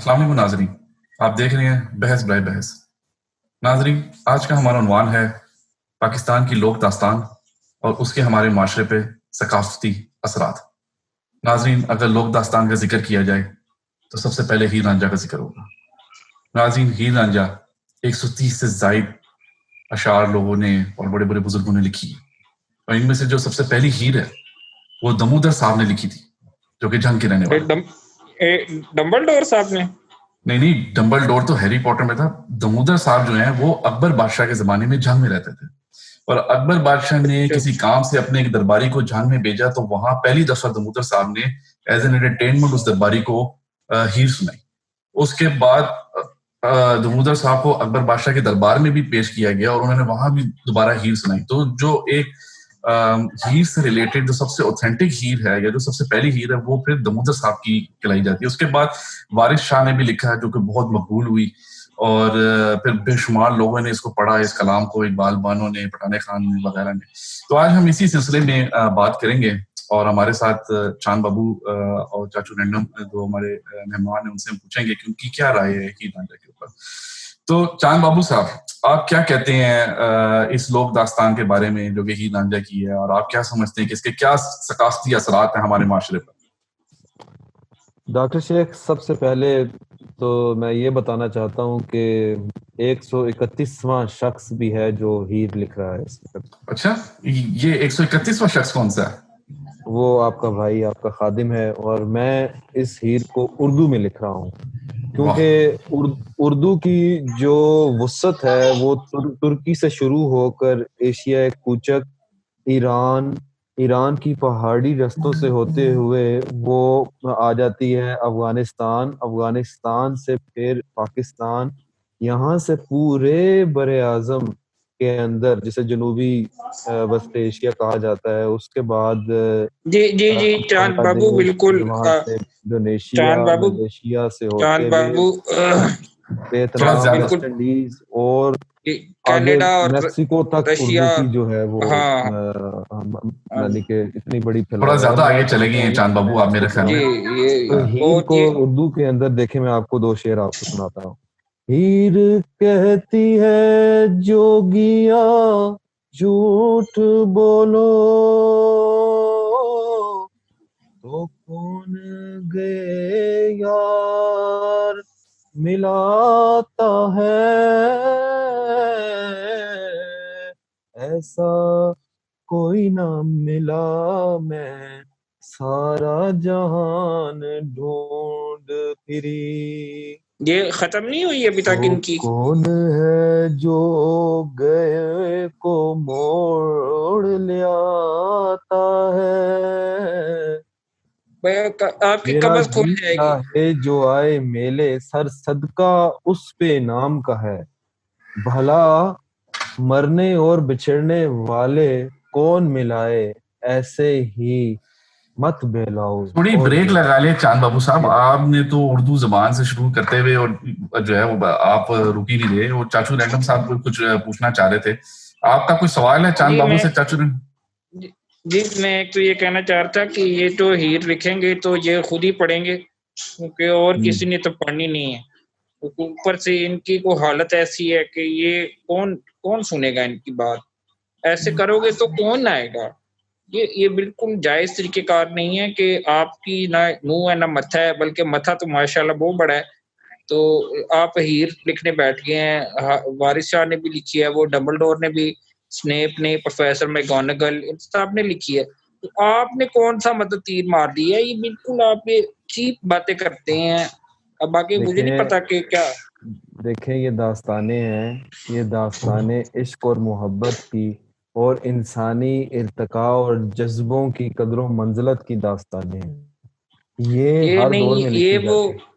अस्सलाम वालेकुम नाज़रीन, आप देख रहे हैं बहस बराए बहस। नाज़रीन, आज का हमारा उन्वान है पाकिस्तान की लोक दास्तान और उसके हमारे माशरे पे सकाफती असरात। नाज़रीन, अगर लोक दास्तान का जिक्र किया जाए तो सबसे पहले हीर रांझा का जिक्र होगा। नाज़रीन, हीर रांझा 130 से ज़ायद अशार लोगों ने और बड़े बड़े बुजुर्गों ने लिखी है, और इनमें से जो सबसे पहली हीर है वो दमोदर साहब ने लिखी थी, जो कि जंग के रहने वाले। डम्बलडोर साहब ने? नहीं, डम्बलडोर तो हैरी पॉटर में था। दमोदर साहब जो हैं वो अकबर बादशाह के जमाने में जंग में रहते थे, और अकबर बादशाह ने किसी काम से अपने एक दरबारी को जंग में भेजा, तो वहां पहली दफा दमोदर साहब ने एज एन एंटरटेनमेंट उस दरबारी को हीर सुनाई। उसके बाद दमोदर साहब को अकबर बादशाह के दरबार में भी पेश किया गया और उन्होंने वहां भी दोबारा हीर सुनाई। तो जो एक हीर से रिलेटेड जो सबसे ऑथेंटिक हीर है या जो सबसे पहली हीर है वो फिर दमोदर साहब की कहलाई जाती है। उसके बाद वारिस शाह ने भी लिखा है, जो कि बहुत मकबूल हुई, और फिर बेशुमार लोगों ने इसको पढ़ा, इस कलाम को, इकबाल बानो ने, पठाने खान वगैरह ने। तो आज हम इसी सिलसिले में बात करेंगे, और हमारे साथ चांद बाबू और चाचू रैंडम जो हमारे मेहमान हैं उनसे हम पूछेंगे कि उनकी क्या राय है हीर रांझा के ऊपर। तो चांद बाबू साहब, आप क्या कहते हैं इस लोक दास्तान के बारे में जो कि हीर रांझा की है, और आप क्या समझते हैं कि इसके क्या सकाफती असरात हैं हमारे माशरे पर? डॉक्टर शेख, सबसे पहले तो मैं ये बताना चाहता हूँ कि 131वां शख्स भी है जो हीर लिख रहा है इस वक्त। अच्छा, ये 131वां शख्स कौन सा है? वो आपका भाई, आपका खादिम है, और मैं इस हीर को उर्दू में लिख रहा हूँ, क्योंकि उर्दू की जो वुसअत है वो तुर्की से शुरू होकर एशिया कूचक, ईरान की पहाड़ी रस्तों से होते हुए वो आ जाती है अफगानिस्तान से फिर पाकिस्तान, यहाँ से पूरे बरे आजम के अंदर, जिसे जनूबी वस्त एशिया कहा जाता है, उसके बाद जी चांद बाबू, बिल्कुल। वहां से इंडोनेशिया, चांद बाबू, मलेशिया से होते चांद हुए बाबू, वियतनाम, बिल्कुल वेस्ट इंडीज और आगे कनाडा और मेक्सिको तक रशिया। उर्दू की जो है वो हाँ, यानी कि इतनी बड़ी थोड़ा फैलाई है। और ज्यादा मैं आगे चले गए समझता हैं हूँ चांद बाबू आप, मेरे ख्याल जी में। ये तो हीर बहुत को ये उर्दू के अंदर देखे, मैं आपको दो शेर आपको सुनाता हूँ। हीर कहती है जोगिया झूठ बोलो, तो कौन गए यार मिलाता है, ऐसा कोई ना मिला, मैं सारा जहान ढूंढ फिरी। ये खत्म नहीं हुई अभी तक तो इनकी। कौन है जो गए को मोड़ ले आता है, आपकी मेरा कमर खोल जी जाएगी। चाहे जो आए मेले, सर सदका उस पे नाम का है, भला मरने और बिछड़ने वाले कौन मिलाए, ऐसे ही मत बहलाओ थोड़ी और ब्रेक जो लगा ले चांद बाबू साहब, ये आपने तो उर्दू जबान से शुरू करते हुए और जो है वो आप रुक ही नहीं रहे। और चाचू रैंडम साहब कुछ पूछना चाह रहे थे, आपका कोई सवाल है चांद जी बाबू मैं से? चाचू रैंडम जी, जी, मैं एक तो ये कहना चाह रहा था कि ये तो हीर लिखेंगे तो ये खुद ही पढ़ेंगे, क्योंकि और किसी ने तो पढ़नी नहीं है। ऊपर से इनकी को हालत ऐसी है कि ये कौन कौन सुनेगा इनकी बात। ऐसे करोगे तो कौन आएगा। ये बिल्कुल जायज तरीकेकार नहीं है कि आपकी ना मुंह है ना मत्था है, बल्कि मत्था तो माशाल्लाह बहुत बड़ा है। तो आप हीर लिखने बैठ गए हैं। वारिस शाह ने भी लिखी है, वो डंबलडोर ने भी, स्नेप ने, प्रोफेसर मैगोनागल, इन सब ने लिखी है। तो आपने कौन सा मतलब तीर मार दिया है। ये बिल्कुल आप ये चीप बातें करते हैं। अब बाकी मुझे नहीं पता कि क्या। देखें, ये दास्तानें हैं, ये दास्तानें इश्क और मोहब्बत की और इंसानी इर्तिका और जज्बों की कदरों मंजिलत की दास्तानें हैं। ये ये हर दौर नहीं, में ये लिखी वो जाती है।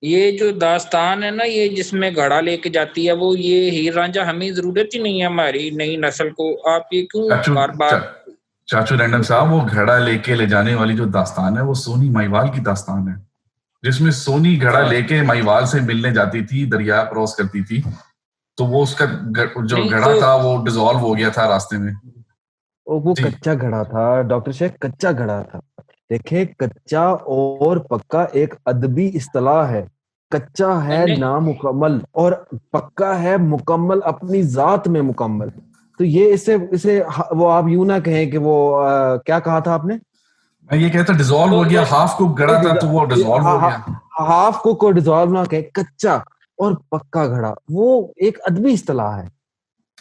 ये जो दास्तान है ना, ये जिसमें घड़ा लेके जाती है, वो ये हीर रांझा हमें जरूरत ही नहीं है हमारी नई नस्ल को। आप ये क्यों चाचू बार बार। चाचू रैंडम साहब, वो घड़ा लेके ले जाने वाली जो दास्तान है वो सोनी माहीवाल की दास्तान है, जिसमें सोनी घड़ा हाँ, लेके माहीवाल से मिलने जाती थी, दरिया क्रॉस करती थी, तो वो उसका जो नहीं घड़ा तो था वो डिसॉल्व हो गया था रास्ते में। और वो जी कच्चा घड़ा था डॉक्टर शेख, कच्चा घड़ा था। देखे, कच्चा और पक्का एक अदबी इस्तिलाह है। कच्चा है नहीं नामुकम्मल और पक्का है मुकम्मल, अपनी जात में मुकम्मल। तो ये इसे इसे वो आप यूं ना कहें कि वो क्या कहा था आपने? मैं ये कहता डिसॉल्व हो गया, हाफ कुक गड़ा था तो वो डिसॉल्व हो गया। हाफ कुक को डिसॉल्व ना कहें, कच्चा और पक्का घड़ा, वो एक अदबी इस्तिलाह है।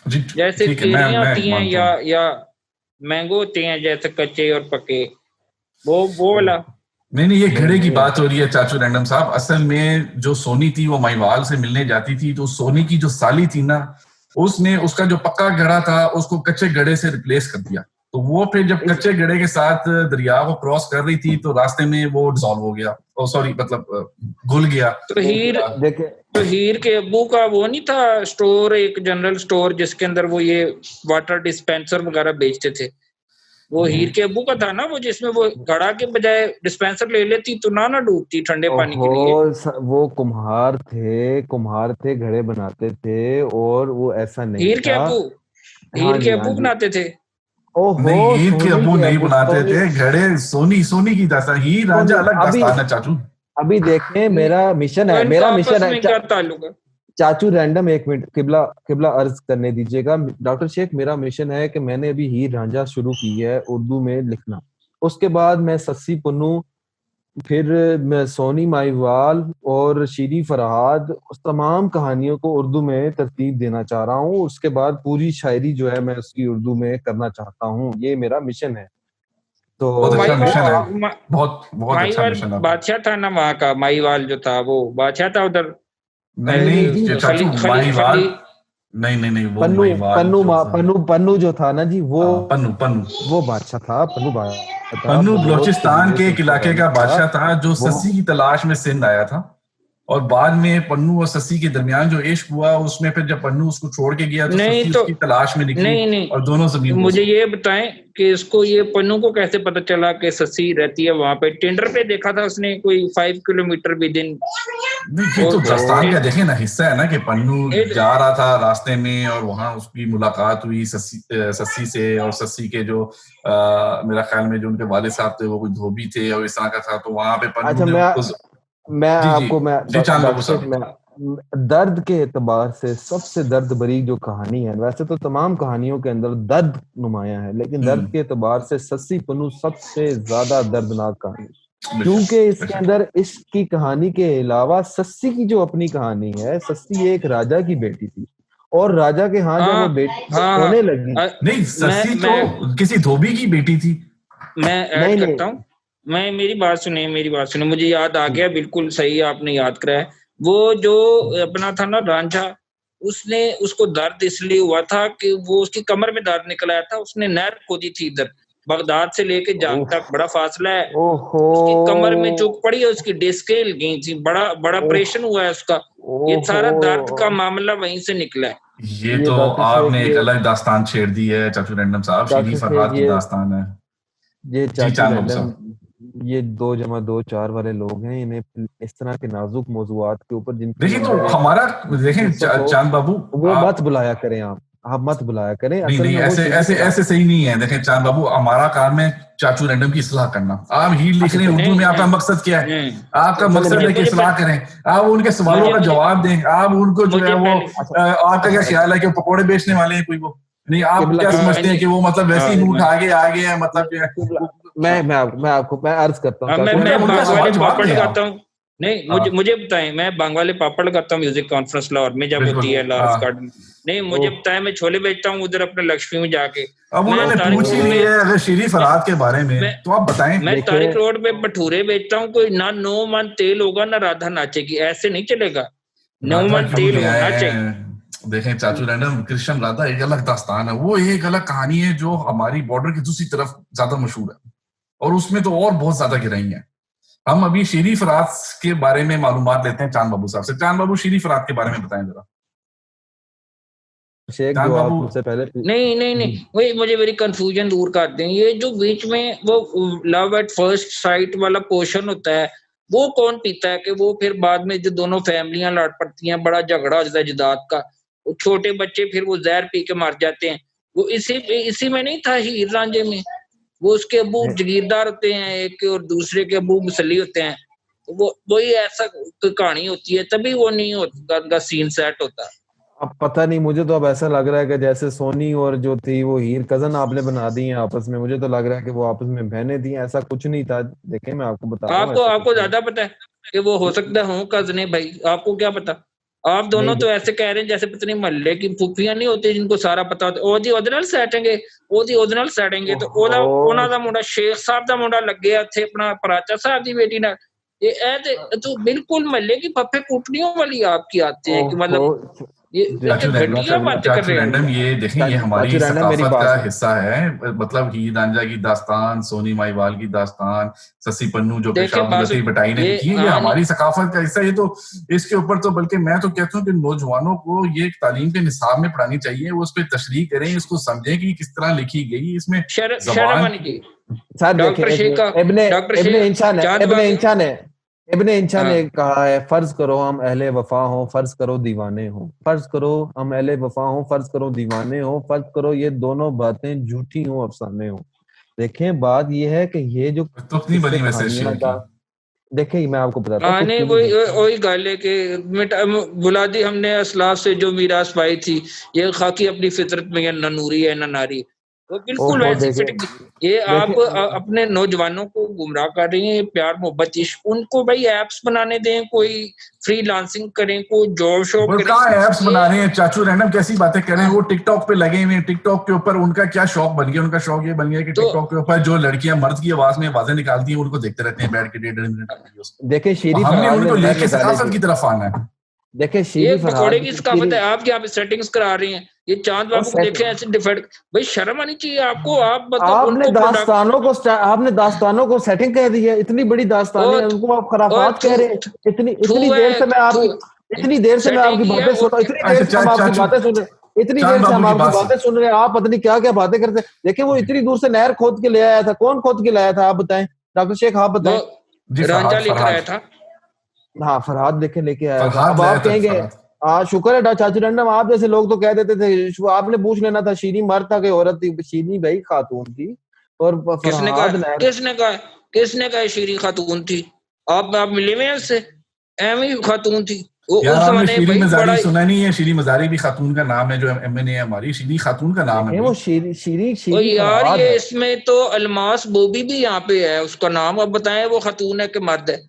जी जैसे ठीक है, मैं केरियां होती हैं मानता हूँ। या मैंगो होते हैं, जैसे कच्चे और पके, वो वाला। नहीं ये घड़े की नहीं, बात हो रही है चाचू रैंडम साहब। असल में जो सोनी थी वो माईवाल से मिलने जाती थी, तो सोनी की जो साली थी ना, उसने उसका जो पक्का घड़ा था उसको कच्चे घड़े से रिप्लेस कर दिया। तो वो फिर जब कच्चे घड़े के साथ दरिया को क्रॉस कर रही थी तो रास्ते में वो डिसॉल्व हो गया, ओ सॉरी मतलब घुल गया। तो देखे तो हीर के अब्बू का वो नहीं था स्टोर, एक जनरल स्टोर जिसके अंदर वो ये वाटर डिस्पेंसर वगैरह बेचते थे? वो हीर के अब्बू का था ना वो, जिसमें वो घड़ा के बजाय डिस्पेंसर ले लेती तो ना डूबती ठंडे पानी के लिए। वो कुम्हार थे, घड़े बनाते थे, और वो ऐसा नहीं हीर के था। अब्बू हाँ हीर के जी, हाँ अब्बू जी। बनाते थे। ओहो, नहीं हीर के सोनी अब्बू के नहीं अब्बू, बनाते सोनी थे घड़े, सोनी की दास्तान, हीर रांझा अलग अभी दास्तान है चाचू। अभी देखें, मेरा मिशन तो है, इनका आपस में क्या ताल्लुक है? चाचू रैंडम, एक मिनट, किबला किबला अर्ज करने दीजिएगा डॉक्टर शेख। मेरा मिशन है कि मैंने अभी हीर रांझा शुरू की है उर्दू में लिखना, उसके बाद मैं सस्सी पुन्नू, फिर मैं सोनी माईवाल और शीरी फरहाद, उस तमाम कहानियों को उर्दू में तरतीब देना चाह रहा हूँ। उसके बाद पूरी शायरी जो है मैं उसकी उर्दू में करना चाहता हूँ, ये मेरा मिशन है। तो बहुत अच्छा माईवाल मिशन है, मा, बहुत अच्छा माईवाल मिशन है। बादशाह था ना वहाँ का? माईवाल जो था वो बादशाह था उधर। नहीं चाचू, खली खली माहीवाल, खली नहीं वो पन्नू माहीवाल पन्नू जो था। पन्नू पन्नू जो था ना जी, पन्नू वो बादशाह था, पन्नू बादशाह था, पन्नू बहुत बलोचिस्तान कबीले के से एक उसका इलाके का ताल्लुक था। बादशाह था जो वो सस्सी की तलाश में सिंध आया था। और बाद में पन्नू और सस्सी के दरमियान जो इश्क हुआ, उसमें फिर जब पन्नू उसको छोड़ के गया तो नहीं सस्सी तो उसकी तलाश में निकली नहीं और दोनों तो जमीन मुझे दोस्त। ये बताएं कि इसको, ये पन्नू को कैसे पता चला कि सस्सी रहती है वहां पे? टिंडर पे देखा था उसने कोई 5 किलोमीटर विद इन। नहीं ये तो दास्तान का देखे ना हिस्सा है ना, कि पन्नू जा रहा था रास्ते में और वहां उसकी मुलाकात हुई सस्सी से, और सस्सी के जो मेरा ख्याल में जो उनके वालिद साहब थे वो कोई धोबी थे और इस तरह का था, तो वहां पे पन्नू अच्छा, ने उनको। मैं जी आपको मैं जी चांद बाबू डॉक्टर शेख, साहब। मैं दर्द के एतबार से सबसे दर्द भरी जो कहानी है, वैसे तो तमाम कहानियों के अंदर दर्द नुमाया है, लेकिन दर्द के एतबार से सस्सी पुन्नू सबसे ज्यादा दर्दनाक कहानी, क्योंकि इसके अंदर इसकी कहानी के अलावा सस्सी की जो अपनी कहानी है। सस्सी एक राजा की बेटी थी, और राजा के यहाँ जब वो बेटी सोने लगी, नहीं सस्सी तो किसी धोबी की बेटी थी। मैं ऐड नहीं, करता हूँ, मेरी बात सुने, मुझे याद आ गया, बिल्कुल सही आपने याद कराया। वो जो अपना था ना रांझा, उसने उसको दर्द इसलिए हुआ था कि वो उसकी कमर में दर्द निकल आया था, उसने नहर खोदी थी इधर बगदाद से लेके जांग तक, बड़ा फासला है, उसकी कमर में चोट पड़ी है, उसकी डिस्कें हिल गई थी, बड़ा ऑपरेशन हुआ है उसका। ये सारा दर्द का मामला वहीं से निकला है। ये तो आपने एक अलग दास्तान छेड़ दी है चाचू रैंडम साहब, शीरी फरहाद की दास्तान है। ये जी चाचू चांद बाबू रैंडम, साहब, ये 2+2=4 वाले लोग हैं, इन्हें इस तरह के नाजुक मौजुआत के ऊपर जिनके देखिए तो बारे में हमारा, देखें फुर्सत हो, चांद बाबू, वो मत बुलाया करें, आप मत बुलाया करें। नहीं असल नहीं में वो ऐसे ऐसे ऐसे सही नहीं है। देखें चांद बाबू, हमारा काम है चाचू रैंडम की इस्लाह करना। आप हीर लिख रहे हैं उर्दू में, आपका मकसद क्या है? आपका मकसद है कि इस्लाह करें, आप उनके सवालों का जवाब दें, आप उनको जो है वो, आपका क्या ख्याल है कि पकौड़े बेचने वाले हैं कोई? वो नहीं, आप क्या समझते हैं कि वो मतलब वैसे ही मुंह उठा के आ गए हैं, मतलब जो है? मैं अर्ज करता हूँ, मैं बांग वाले पापड़ दें लगाता हूँ। नहीं, मुझे बताएं, मैं बांग वाले पापड़ लगाता हूँ म्यूजिक कॉन्फ्रेंस लाहौर में जब होती है लॉरेंस गार्डन। नहीं, मुझे बताएं, मैं छोले बेचता हूँ उधर अपने लक्ष्मी में जाके। अब उन्होंने पूछ ही लिया है अगर शीरी फरहाद के बारे में, तो आप बताएं। मैं तारिक रोड पे भटूरे बेचता हूँ, कोई ना 9 मन तेल होगा ना राधा नाचेगी, ऐसे नहीं चलेगा। 9 मन तेल होना चाहिए। देखें चाचू रैंडम, कृष्ण राधा एक अलग दास्तान है, वो एक अलग कहानी है जो हमारी बॉर्डर की दूसरी तरफ ज्यादा मशहूर है, और उसमें तो और बहुत ज्यादा गिराई है। हम अभी शीरी फरहाद के बारे में मालूमात लेते हैं चांद बाबू साहब से। चांद बाबू, शीरी फरहाद के बारे में बताएं जरा। शेख, जो आप मुझसे पहले नहीं, वही मुझे मेरी कंफ्यूजन दूर कर दें। ये जो बीच में वो लव एट फर्स्ट साइट वाला पोर्शन होता है, वो कौन पीता है कि वो फिर बाद में जो दोनों फैमिलियां लड़ पड़ती हैं, बड़ा झगड़ा हो जाता है जदाद का, वो छोटे बच्चे फिर वो जहर पी के मर जाते हैं। वो इसी में नहीं था हीर रांझे में? वो उसके अब्बू जगीरदार होते हैं एक, और दूसरे के अब्बू मुसल्ली होते हैं। वो वही ऐसा कोई कहानी होती है, तभी वो नहीं होता, उनका सीन सेट होता। अब पता नहीं, मुझे तो अब ऐसा लग रहा है कि जैसे सोनी और जो थी वो हीर कजन आपने बना दी है आपस में। मुझे तो लग रहा है कि वो आपस में बहनें थी, ऐसा कुछ नहीं था। देखें मैं आपको बता रहा हूँ, आपको ऐसा आपको कुछ नहीं। ज्यादा पता है कि वो हो सकता हो कजने भाई, आपको क्या पता। आप दोनों नहीं तो ऐसे कह रहे हैं जैसे पता नहीं मोहल्ले की फूफियां नहीं होती जिनको सारा पता होता। ओदी ओदे नाल सैटेंगे, ओदी ओदे नाल सैटेंगे तो ओदा ओहो, ਉਹਨਾਂ ਦਾ ਮੁੰਡਾ शेख साहब ਦਾ ਮੁੰਡਾ ਲੱਗਿਆ ਇੱਥੇ ਆਪਣਾ पराचा साहब ਦੀ बेटी ਨਾਲ। ये तो बिल्कुल मोहल्ले की फफे कुटनियों वाली आपकी आदतें हैं कि ओहो, मतलब ये चाचू क्या घटिया बातें कर चाचू रहे हो। रैंडम, ये देखें, ये हमारी चाचू रैंडम मेरी सकाफत बात का सुनो। हिस्सा है। मतलब हीर रांझा की दास्तान, सोनी माहीवाल की दास्तान, ससी पन्नू जो देखे पेशाब बात लतीफ बटाई ने ये लिखी है, ये हमारी सकाफत का हिस्सा है। ये तो इसके ऊपर तो बल्कि मैं तो कहता हूँ कि नौजवानों को ये तालीम के निसाब में पढ़ानी चाहिए। वो उस पर तशरीह करें, इसको समझें कि किस तरह लिखी गई, इसमें शर्म जबान आनी चाहिए। सर देखें, डॉक्टर शेख का इब्ने डॉक्टर इब्ने शेख इंशा ने चांद इब्ने बाग इंशा ने इब्ने इंशा ने हाँ कहा है, फर्ज करो हम अहले वफा हो, फर्ज करो दीवाने हो। फर्ज करो हम अहले वफा हो, फर्ज करो दीवाने हो, फर्ज करो ये दोनों बातें झूठी हो, अफसाने हो। देखें बात ये है कि ये जो तो अपनी किस्से बनी वैसे कहानियां शेर की। का, देखिए मैं आपको बताता हूँ हाँ कुछ नहीं चीजें वही होती हैं। वही गल है कि बुला दी हमने असलाफ से जो मीरास पाई थी, ये खाकी अपनी फितरत में या न नूरी है न नारी। वो बिल्कुल ओहो, वैसी देखें फिट। ये आप देखें अपने नौजवानों को गुमराह कर रही हैं, ये प्यार मोहब्बत इश्क, उनको भाई एप्स बनाने दें, कोई फ्रीलांसिंग करें, कोई जॉब शॉप वो करें। कहाँ ऐप्स ये बना रहे हैं चाचू रैंडम, कैसी बातें कर रहे हैं। हाँ, वो टिकटॉक पे लगे हुए हैं, टिकटॉक के ऊपर उनका क्या शौक बन गया। उनका शौक ये बन गया कि तो टिकटॉक के ऊपर जो लड़कियां मर्द की आवाज में आवाजें निकालती हैं उनको देखते रहते हैं बैठ के 1.5 मिनट की वीडियोस। देखें और शीरी हमने फरहाद ने उनको नहर लेके निकाली सकाफत थी। की तरफ आना है। देखें ये शीरी पकोड़े फरहाद की शीरी सकाफत है, आप क्या सेटिंग्स करा रही हैं। ये चांद और बाबू को देखें ऐसे डिफेंड, भाई शर्म आनी चाहिए आपको। आप मतलब आपने उनको प्रोडक्ट आपने दास्तानों को सेटिंग कह दी है। इतनी बड़ी दास्तानें ओ हैं, उनको आप ओए खराफात थू कह रहे हैं। इतनी थू इतनी देर है से मैं थू आपकी इतनी देर से मैं सेटिंग आपकी ही है बातें सुन रहा हूँ। इतनी देर अच्छा से हम आपकी चाचू, बातें सुन रहे हैं। इतनी चांद देर से हम बाबू की आपकी बात बातें सुन रहे हैं। आप पता नहीं क्या क्या बातें करते हैं। देखिए वो इतनी दूर से नहर खोद के ले आया था। कौन खोद के लाया था आप बताएं, डॉक्टर शेख आप वो बताएं। जी रांझा फरहाद लेकर आया फरहाद था। हाँ फरहाद देखे लेके आया था। फरहाद अब लाया आप था कहेंगे फरहाद। हाँ शुक्र है चाचू रंडम, आप जैसे लोग तो कह देते थे। आपने पूछ लेना था शीरी मर्द था कि औरत थी। शीरी भाई खातून थी। और किसने कहा फरहाद नहर। किसने कहा किसने कहा शीरी खातून थी। आप मिले हुए हैं उससे, एमी खातून थी वो यार उस आपने जमाने में शीरी भाई बड़ा। मजारी सुना नहीं है? शीरी मजारी भी खातून का नाम है, जो एमएनए है हमारी, शीरी खातून का नाम है देखें वो भाई। शीरी शीरी ओ शीरी यार फरहाद ये है। इसमें तो अलमास बोबी भी यहाँ पे है उसका नाम। अब बताएं वो खातून है कि मर्द है।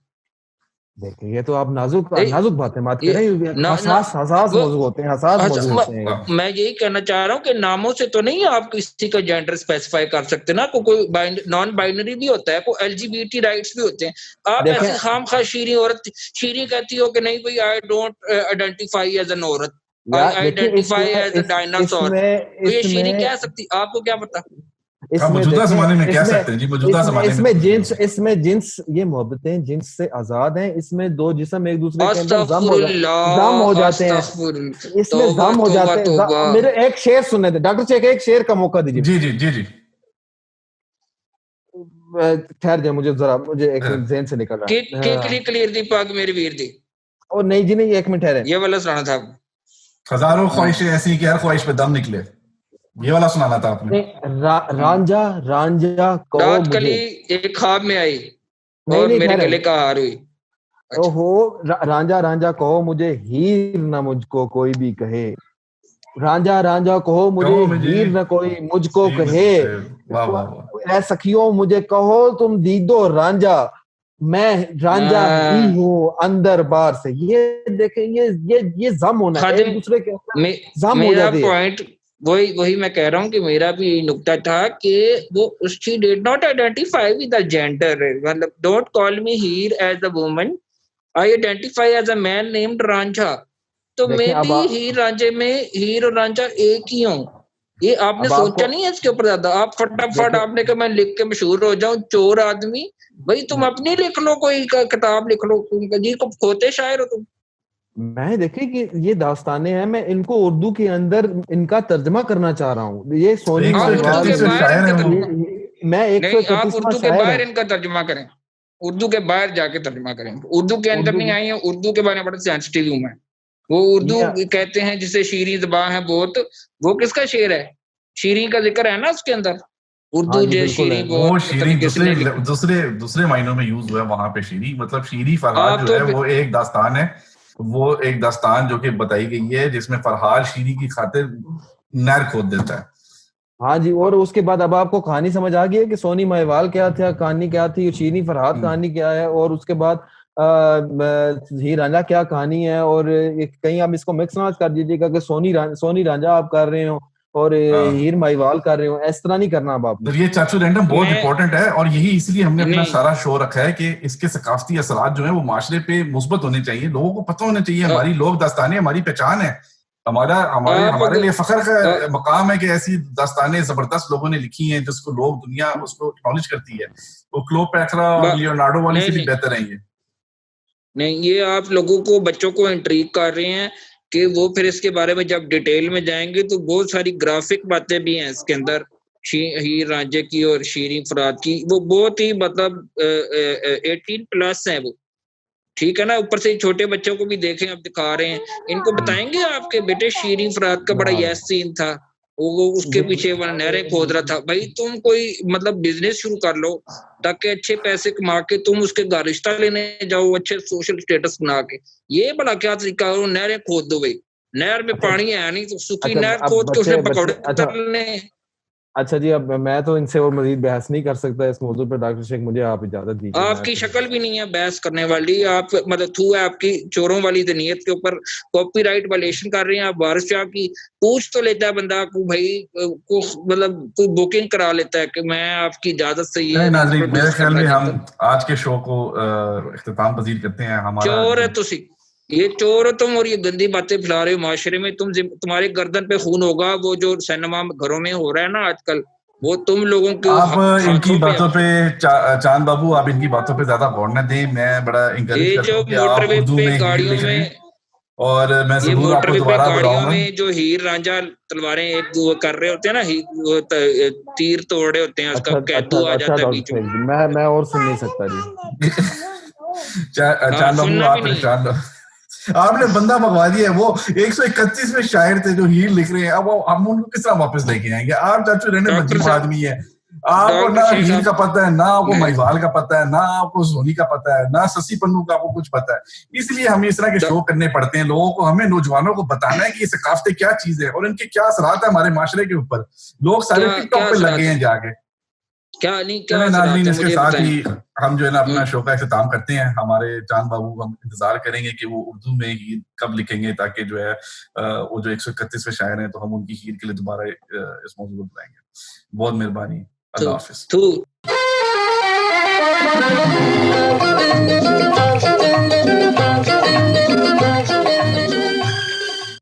देखिए ये तो आप नाजुक ए, नाजुक बातें मत ये करें। ना ना हसास हसास वो मौजू होते हैं, हसास अच्छा, मौजू होते हैं। मैं यही कहना चाह रहा हूँ कि नामों से तो नहीं आप किसी का जेंडर स्पेसिफाई कर सकते ना। कोई नॉन बाइनरी भी होता है, कोई एलजीबीटी राइट्स भी होते हैं। आप देखें ऐसी खाम खा शीरी औरत शीरी कहती हो कि नहीं भाई I don't identify as an औरत, आई यार देखिए आइडेंटिफाई एज अ डायनासोर। तो ये शीरी इसमें कह सकती, आपको क्या पता। हाँ, इसमें मौजूदा देखें जमाने में कह इसमें सकते हैं जी, मौजूदा इसमें जमाने में तो इसमें कुछ भी हो जिन्स सकता इसमें जिन्स ये मोहब्बतें जिन्स से आजाद हैं। इसमें दो जिस्म एक दूसरे के अंदर जम हो अस्तगफुरुल्लाह जाते हैं। अस्तगफुरुल्लाह, इसमें तौबा जम हो तौबा जाते हैं। तौबा। मेरे एक शेर सुनने थे डॉक्टर शेख, एक शेर का मौका है। दीजिए। जी जी जी जी। ठहर जाए, मुझे एक हाँ। मिनट जेहन से निकल रहा है। क्लियर दी पाग मेरे वीर दी। और नहीं जी नहीं, एक मिनट ठहरे। ये वाला सुनाना था। हजारों हाँ ख्वाहिशें ऐसी कि हर ख्वाहिश पे दम निकले, ये वाला सुनाना था आपने। रांझा रांझा कहो रात मुझे। कली एक ख्वाब में आई नहीं और नहीं मेरे ठहरे। गले का हार हुई। अच्छा ओहो, रांझा रांझा कहो मुझे, हीर न मुझको कोई भी कहे। रांझा रांझा कहो मुझे, कहो मुझे हीर न कोई मुझको हीर न कहे। कोई। वाह वाह वाह। ऐ सखियों मुझे कहो तुम दीदो रांझा, मैं रांझा ही हाँ, हूँ अंदर बार से। ये देखें, ये जम होना है एक खादिम दूसरे के मे, जम हो मेरा जाती है। पॉइंट वही वही मैं कह रहा हूँ कि मेरा भी यही नुक्ता था कि वो she did not identify with the gender. मतलब don't call me Heer as a woman, I identify as a man named Ranjha. तो देखें मैं भी हीर रांझे में हीर और रांझा एक ही हूँ। ये आपने अब सोचा आपको नहीं है इसके ऊपर ज्यादा। आप फटाफट देखें आपने कहा मैं लिख के मशहूर हो जाऊं चोर आदमी। भाई तुम अपनी लिख लो, कोई किताब लिख लो, जी को खोते शायर हो तुम। मैं देखें कि ये दास्तानें हैं, मैं इनको उर्दू के अंदर इनका तर्जमा करना चाह रहा हूँ। ये सोनी आप उर्दू माहिवाल के 131 बाहर शायर इनका है वो। मैं नहीं, आप 131वां उर्दू के शायर बाहर हूँ। इनका तर्जुमा करें। उर्दू के बाहर जाके तर्जुमा करें। उर्दू के अंदर उर्दू नहीं आई है। उर्दू के बारे में बड़ा सेंसिटिव हूं मैं। वो उर्दू ये कहते हैं जिसे शीरी ज़बान है बहुत। वो किसका शेर है? शीरी का जिक्र है ना उसके अंदर। उर्दू हाँ जी जो बिल्कुल शीरी है। बहुत वो शीरी तरीके से नहीं लिखी। दूसरे मायनों में यूज हुआ है वहां पे शीरी, मतलब शीरी फरहाद आप जो तो है वो एक दास्तान है। वो एक दास्तान जो कि बताई गई है जिसमें फरहाद शीरी की खातिर नहर खोद देता है। हाँ जी, और उसके बाद अब आपको कहानी समझ आ गई है कि सोनी महिवाल क्या था, कहानी क्या थी, शीरी फरहाद हम्म। कहानी क्या है, और उसके बाद हीर रांझा क्या कहानी है। और कहीं आप इसको मिक्स ना कर दीजिएगा कि सोनी रांझा आप कर रहे हो और हाँ। हीर महिवाल कर रहे हो, इस तरह नहीं करना अब तो आपने। ये चाचू रैंडम बहुत मैं इंपॉर्टेंट है, और यही इसलिए हमने अपना नहीं सारा शो रखा है कि इसके सकाफती असरात जो है वो माशरे पे मुस्बत होने चाहिए, लोगों को पता होना चाहिए अ- हमारी लोक दास्तानें हमारी पहचान है। हमारा हमारे आप हमारे लिए अगर फख्र अ, का मकाम है कि ऐसी दास्तानें जबरदस्त लोगों ने लिखी हैं जिसको लोग दुनिया उसको एक्नॉलेज करती है। वो क्लोपेट्रा और ब- लियोनार्डो वाली नहीं से भी नहीं बेहतर है ये। नहीं, ये आप लोगों को बच्चों को इंट्रीग कर रहे हैं कि वो फिर इसके बारे में जब डिटेल में जाएंगे तो बहुत सारी ग्राफिक बातें भी हैं इसके अंदर, हीर रांझे की और शीरी फराद की। वो बहुत ही मतलब 18+ है वो, ठीक है ना। ऊपर से छोटे बच्चों को भी देखें, अब दिखा रहे हैं, इनको बताएंगे आपके बेटे शीरीन फराद का बड़ा हाँ यस सीन था, वो उसके जी पीछे वो नहरें खोद रहा था। भाई तुम कोई मतलब बिजनेस शुरू कर लो ताकि अच्छे पैसे कमा के तुम उसके घर रिश्ता लेने जाओ, अच्छे सोशल स्टेटस बना के। ये भला क्या तरीका है, नहरें खोद दो भाई, नहर में अच्छा पानी है नहीं तो सूखी अच्छा। नहर अब खोद के बच्चे उसमें बच्चे पकौड़े अच्छा तलने। अच्छा जी, अब मैं तो इनसे और मजीद बहस नहीं कर सकता इस मौजूद पर। डॉक्टर शेख मुझे आप इजाजत दीजिए, मैं आपकी चलूँ। शक्ल भी नहीं है बहस करने वाली, आप मतलब थू है आपकी चोरों वाली नीयत के ऊपर कॉपीराइट वायलेशन कर रहे हैं आप। वारिस शाह की पूछ तो लेता है बंदा को भाई, को मतलब कोई बुकिंग करा लेता है कि मैं आपकी इजाजत से ये नहीं नाजरीन, मेरे इंट्रोड्यूस ख्याल करना में हम चाहता हूँ। आज के शो को इख्तिताम पजीर करते हैं। हमारा चोर है जो तुसी, ये चोर हो तुम, और ये गंदी बातें फैला रहे हो माशरे में। तुम्हारे गर्दन पे खून होगा, वो जो सिनेमा घरों में हो रहा है ना आजकल, वो तुम लोगों के आप इनकी हाथों पे बातों है। पे चांद बाबू, आप इनकी बातों पे ज्यादा गौर न दें। मैं बड़ा इंकरेज ये करता जो हूँ कि आप मोटरवे उर्दू पे में हीर गाड़ियों लिख रहे हैं, में और मैं ये जरूर आपको मोटरवे पे दोबारा गाड़ियों बुलाऊंगा। में जो हीर रांझा तलवारें एक वो कर रहे होते हैं ना, तीर तोड़ रहे होते हैं, उसका अच्छा अच्छा कैदू आ अच्छा जाता है डॉक्टर बीच में। शेख जी, मैं और सुन नहीं सकता जी। हाँ, चांद बाबू सुनना भी आप नहीं है। परेशान आपने बंदा मंगवा दिया है। वो 131 में शायर थे जो हीर लिख रहे हैं, अब हम उनको किस तरह वापस लेके आएंगे? आप चाचू रहने डॉक्टर मजलूम साहब, आदमी है, आपको डॉक्टर ना शेख हीर आप का पता है, ना आपको महिवाल का पता है, ना आपको सोनी का पता है, ना ससी पन्नू का आपको कुछ पता है। इसलिए हमें इस तरह के शो करने पड़ते हैं। लोगों को, हमें नौजवानों को बताना है कि ये सकाफतें क्या चीज है और इनके क्या असरात है हमारे माशरे के ऊपर। लोग सारे क्या क्या टिकटॉक पे लगे असरात है, हैं जाके। क्या नहीं क्या चले असरात नाजरीन, है, इसके मुझे साथ बताएं। ही हम जो है ना अपना हम्म, शो का इख्तिताम करते हैं। हमारे चांद बाबू, हम इंतजार करेंगे कि वो उर्दू में हीर कब लिखेंगे, ताकि जो है वो जो 131वें शायर हैं तो हम उनकी हीर के लिए दोबारा इस मौजूद पर बुलाएंगे। बहुत मेहरबानी। तो अल्लाह हाफिज। थू